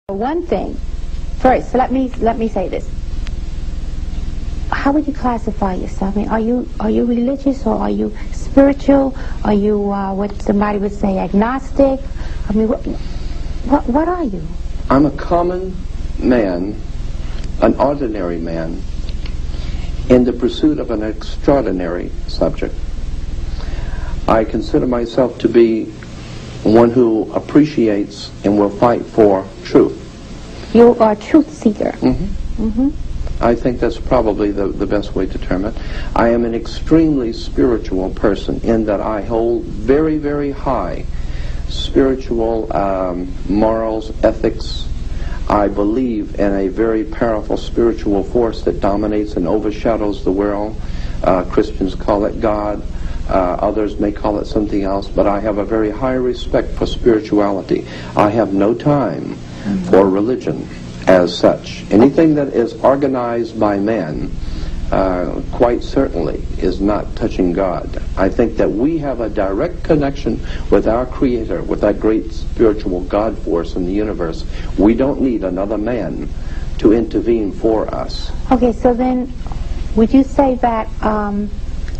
One thing, first, let me say this. How would you classify yourself? I mean, are you religious, or are you spiritual? Are you what somebody would say agnostic? I mean, what are you? I'm a common man, an ordinary man, in the pursuit of an extraordinary subject. I consider myself to be one who appreciates and will fight for truth. You are a truth seeker. Mm-hmm. Mm-hmm. I think that's probably the best way to term it. I am an extremely spiritual person in that I hold very, very high spiritual morals, ethics. I believe in a very powerful spiritual force that dominates and overshadows the world. Christians call it God. Others may call it something else, but I have a very high respect for spirituality. I have no time for religion as such. Anything that is organized by man, quite certainly, is not touching God. I think that we have a direct connection with our Creator, with that great spiritual God force in the universe. We don't need another man to intervene for us. Okay, so then, would you say that,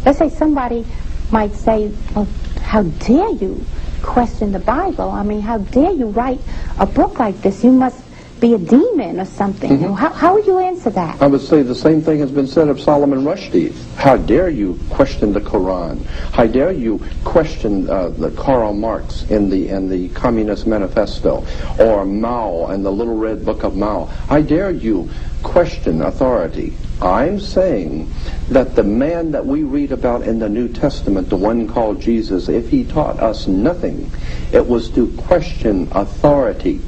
let's say somebody might say, well, how dare you question the Bible? I mean, how dare you write a book like this? You must be a demon or something. Mm-hmm. How would you answer that? I would say the same thing has been said of Solomon Rushdie. How dare you question the Quran? How dare you question the Karl Marx in the Communist Manifesto, or Mao and the Little Red Book of Mao? How dare you question authority? I'm saying that the man that we read about in the New Testament, the one called Jesus, if he taught us nothing, it was to question authority.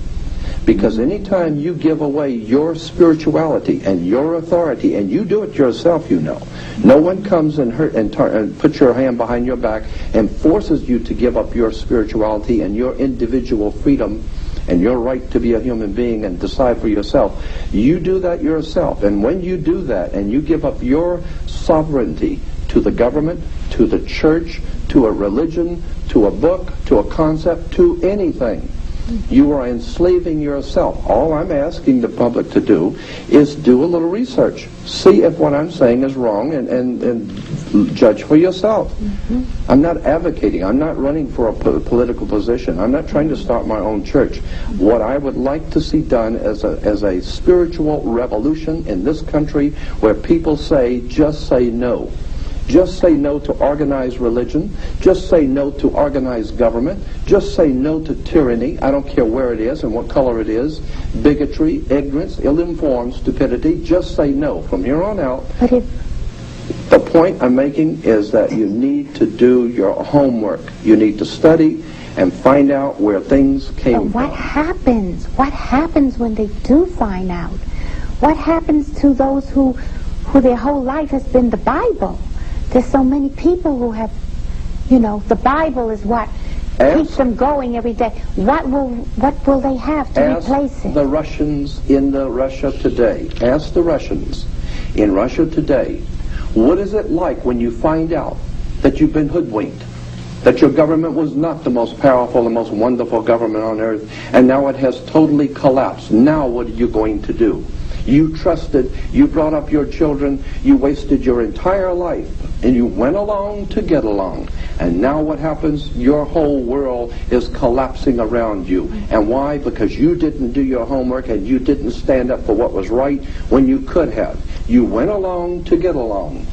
Because anytime you give away your spirituality and your authority, and you do it yourself, you know, no one comes and puts your hand behind your back and forces you to give up your spirituality and your individual freedom and your right to be a human being and decide for yourself. You do that yourself, and when you do that and you give up your sovereignty to the government, to the church, to a religion, to a book, to a concept, to anything, you are enslaving yourself. All I'm asking the public to do is do a little research. See if what I'm saying is wrong, and judge for yourself. Mm-hmm. I'm not advocating. I'm not running for a political position. I'm not trying to start my own church. What I would like to see done as a spiritual revolution in this country, where people say, just say no. Just say no to organized religion. Just say no to organized government. Just say no to tyranny. I don't care where it is and what color it is. Bigotry, ignorance, ill-informed stupidity. Just say no. From here on out, the point I'm making is that you need to do your homework. You need to study and find out where things came from. What happens? What happens when they do find out? What happens to those who their whole life has been the Bible? There's so many people who have, the Bible is what keeps them going every day. What will they have to replace it? Ask the Russians in Russia today. Ask the Russians in Russia today, what is it like when you find out that you've been hoodwinked, that your government was not the most powerful, the most wonderful government on earth, and now it has totally collapsed. Now what are you going to do? You trusted, you brought up your children, you wasted your entire life, and you went along to get along. And now what happens? Your whole world is collapsing around you. And why? Because you didn't do your homework and you didn't stand up for what was right when you could have. You went along to get along.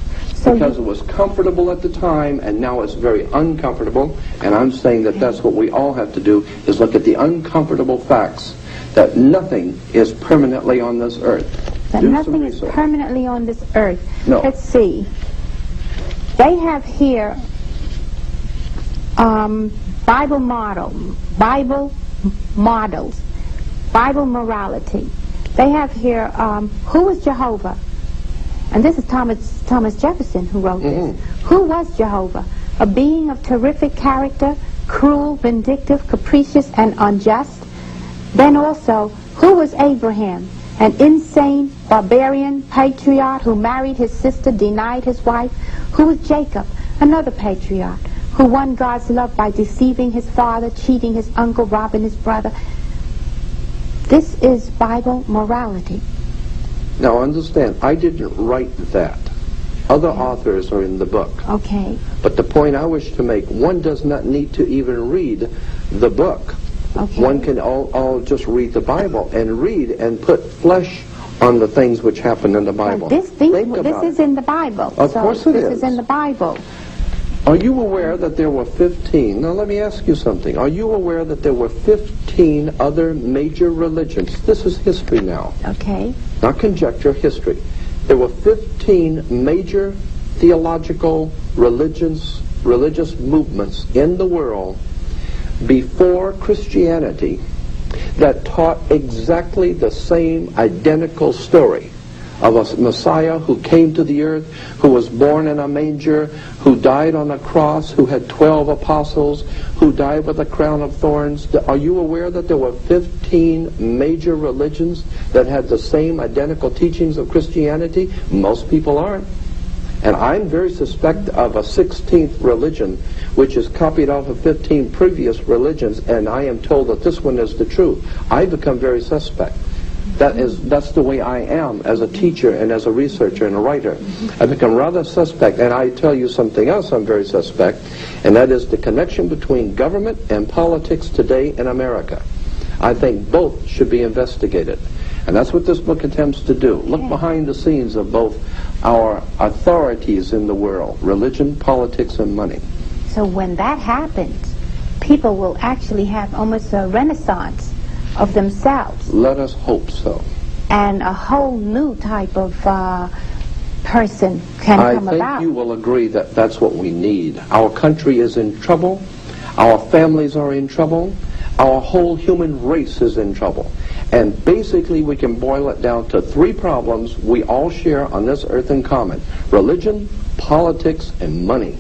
Because it was comfortable at the time, and now it's very uncomfortable. And I'm saying that that's what we all have to do, is look at the uncomfortable facts, that nothing is permanently on this earth. That nothing is permanently on this earth. No. Let's see. They have here Bible models, Bible morality. They have here, who is Jehovah? And this is Thomas Jefferson who wrote this. Who was Jehovah? A being of terrific character, cruel, vindictive, capricious, and unjust. Then also, who was Abraham? An insane, barbarian patriarch who married his sister, denied his wife. Who was Jacob? Another patriarch who won God's love by deceiving his father, cheating his uncle, robbing his brother. This is Bible morality. Now understand, I didn't write that. Other authors are in the book. Okay. But the point I wish to make, one does not need to even read the book. Okay. One can all just read the Bible and read and put flesh on the things which happen in the Bible. This is in the Bible. Of course it is. This is in the Bible. Are you aware that there were 15? Now let me ask you something. Are you aware that there were 15 other major religions? This is history now. Okay. Not conjecture, history. There were 15 major theological religious movements in the world before Christianity that taught exactly the same identical story of a Messiah who came to the earth, who was born in a manger, who died on a cross, who had 12 apostles, who died with a crown of thorns. Are you aware that there were 15 major religions that had the same identical teachings of Christianity? Most people aren't. And I'm very suspect of a 16th religion which is copied off of 15 previous religions, and I am told that this one is the truth. I become very suspect. That's the way I am as a teacher and as a researcher and a writer. I become rather suspect, and I tell you something else I'm very suspect, and that is the connection between government and politics today in America. I think both should be investigated. And that's what this book attempts to do. Look behind the scenes of both our authorities in the world, religion, politics, and money. So when that happens, people will actually have almost a renaissance of themselves. Let us hope so. And a whole new type of person can come about. I think you will agree that that's what we need. Our country is in trouble. Our families are in trouble. Our whole human race is in trouble. And basically we can boil it down to 3 problems we all share on this earth in common: religion, politics, and money.